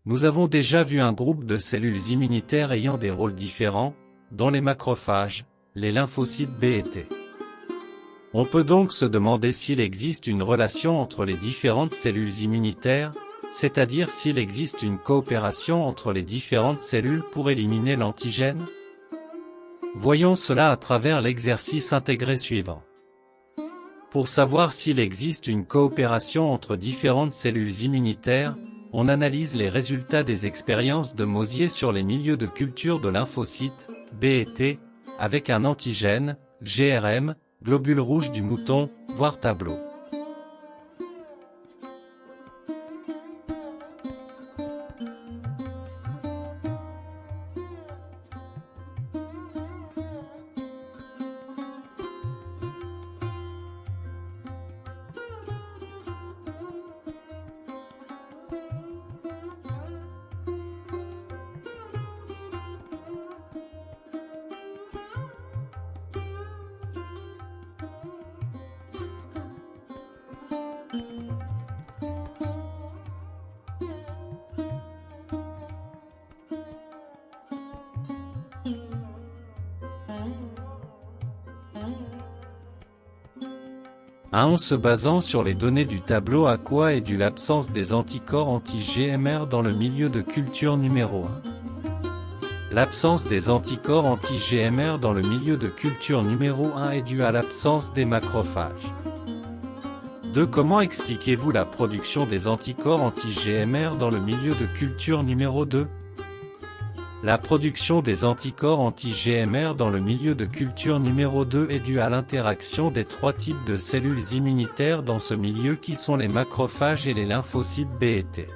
Nous avons déjà vu un groupe de cellules immunitaires ayant des rôles différents, dont les macrophages, les lymphocytes B et T. On peut donc se demander s'il existe une relation entre les différentes cellules immunitaires, c'est-à-dire s'il existe une coopération entre les différentes cellules pour éliminer l'antigène. Voyons cela à travers l'exercice intégré suivant. Pour savoir s'il existe une coopération entre différentes cellules immunitaires, on analyse les résultats des expériences de Mosier sur les milieux de culture de lymphocytes, B et T, avec un antigène, GRM, globule rouge du mouton, voir tableau. En se basant sur les données du tableau aqua et de l'absence des anticorps anti-GMR dans le milieu de culture numéro 1. L'absence des anticorps anti-GMR dans le milieu de culture numéro 1 est due à l'absence des macrophages. 2. Comment expliquez-vous la production des anticorps anti-GMR dans le milieu de culture numéro 2? La production des anticorps anti-GMR dans le milieu de culture numéro 2 est due à l'interaction des trois types de cellules immunitaires dans ce milieu qui sont les macrophages et les lymphocytes B et T.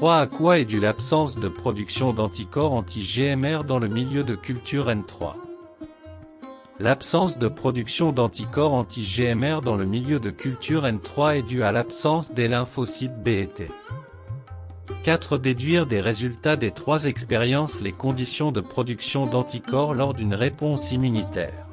À quoi est due l'absence de production d'anticorps anti-GMR dans le milieu de culture N3? L'absence de production d'anticorps anti-GMR dans le milieu de culture N3 est due à l'absence des lymphocytes B et T. 4. Déduire des résultats des trois expériences les conditions de production d'anticorps lors d'une réponse immunitaire.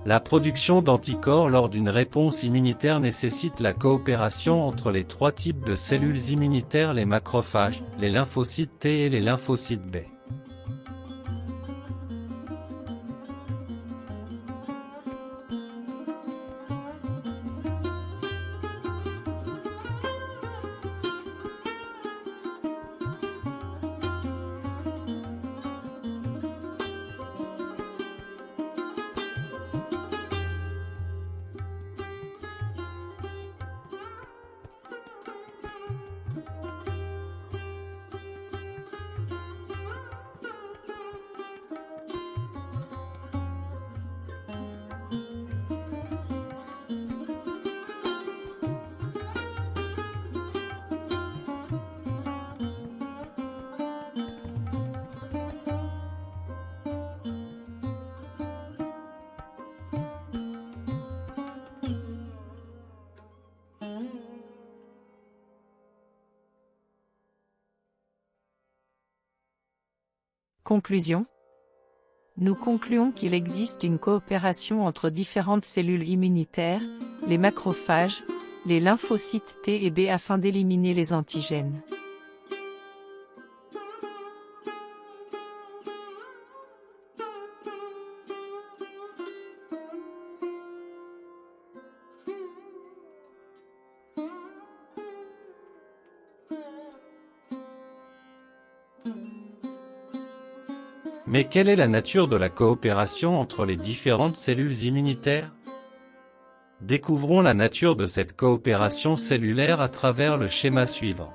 La production d'anticorps lors d'une réponse immunitaire nécessite la coopération entre les trois types de cellules immunitaires, les macrophages, les lymphocytes T et les lymphocytes B. Conclusion. Nous concluons qu'il existe une coopération entre différentes cellules immunitaires, les macrophages, les lymphocytes T et B afin d'éliminer les antigènes. Mais quelle est la nature de la coopération entre les différentes cellules immunitaires? Découvrons la nature de cette coopération cellulaire à travers le schéma suivant.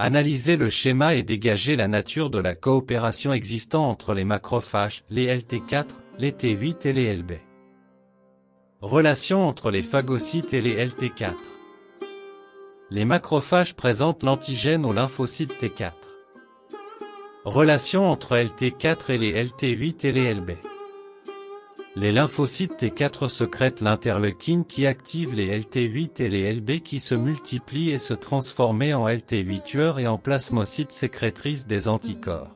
Analysez le schéma et dégagez la nature de la coopération existant entre les macrophages, les LT4, les T8 et les LB. Relation entre les phagocytes et les LT4. Les macrophages présentent l'antigène aux lymphocytes T4. Relation entre LT4 et les LT8 et les LB. Les lymphocytes T4 sécrètent l'interleukine qui active les LT8 et les LB qui se multiplient et se transforment en LT8 tueurs et en plasmocytes sécrétrices des anticorps.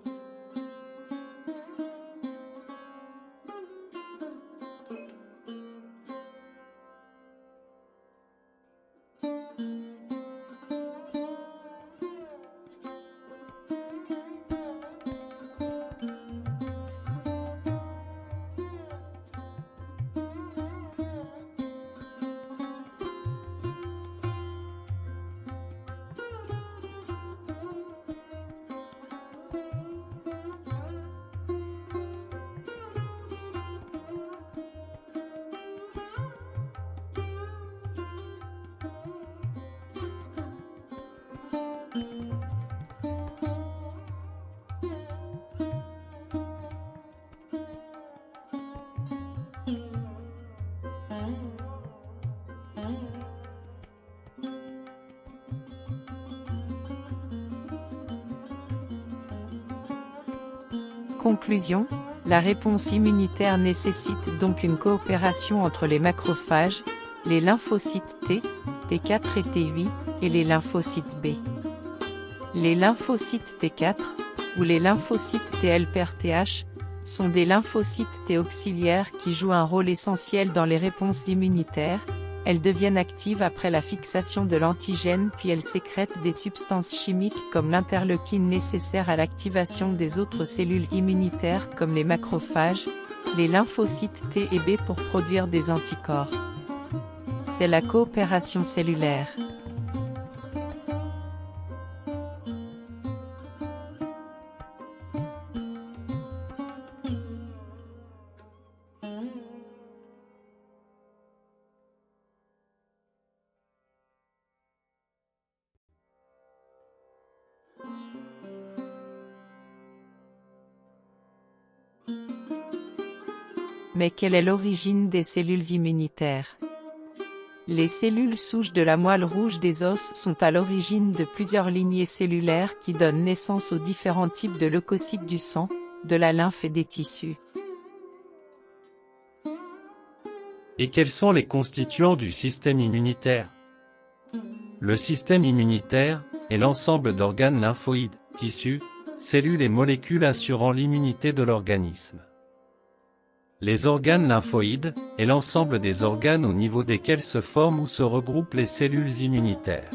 Conclusion, la réponse immunitaire nécessite donc une coopération entre les macrophages, les lymphocytes T, T4 et T8, et les lymphocytes B. Les lymphocytes T4, ou les lymphocytes TLPRTH, sont des lymphocytes T auxiliaires qui jouent un rôle essentiel dans les réponses immunitaires. Elles deviennent actives après la fixation de l'antigène puis elles sécrètent des substances chimiques comme l'interleukine nécessaire à l'activation des autres cellules immunitaires comme les macrophages, les lymphocytes T et B pour produire des anticorps. C'est la coopération cellulaire. Mais quelle est l'origine des cellules immunitaires? Les cellules souches de la moelle rouge des os sont à l'origine de plusieurs lignées cellulaires qui donnent naissance aux différents types de leucocytes du sang, de la lymphe et des tissus. Et quels sont les constituants du système immunitaire? Le système immunitaire est l'ensemble d'organes lymphoïdes, tissus, cellules et molécules assurant l'immunité de l'organisme. Les organes lymphoïdes est l'ensemble des organes au niveau desquels se forment ou se regroupent les cellules immunitaires.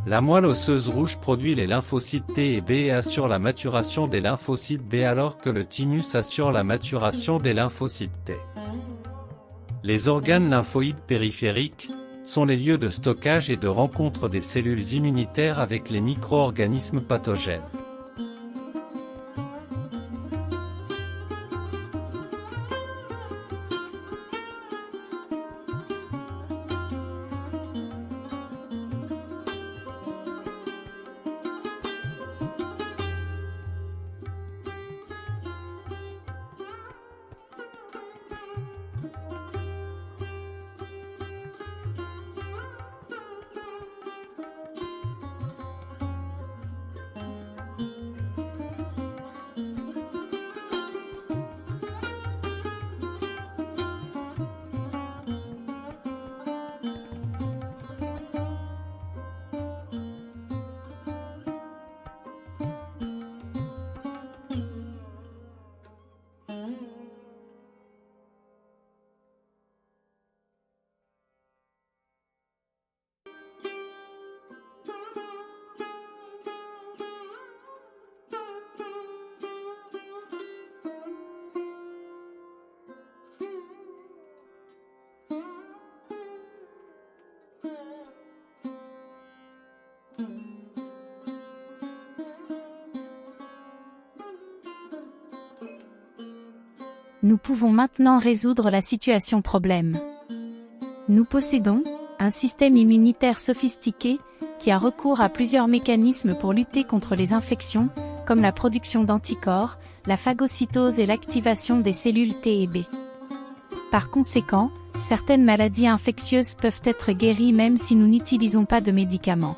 La moelle osseuse rouge produit les lymphocytes T et B et assure la maturation des lymphocytes B alors que le thymus assure la maturation des lymphocytes T. Les organes lymphoïdes périphériques sont les lieux de stockage et de rencontre des cellules immunitaires avec les micro-organismes pathogènes. Nous pouvons maintenant résoudre la situation problème. Nous possédons un système immunitaire sophistiqué qui a recours à plusieurs mécanismes pour lutter contre les infections, comme la production d'anticorps, la phagocytose et l'activation des cellules T et B. Par conséquent, certaines maladies infectieuses peuvent être guéries même si nous n'utilisons pas de médicaments.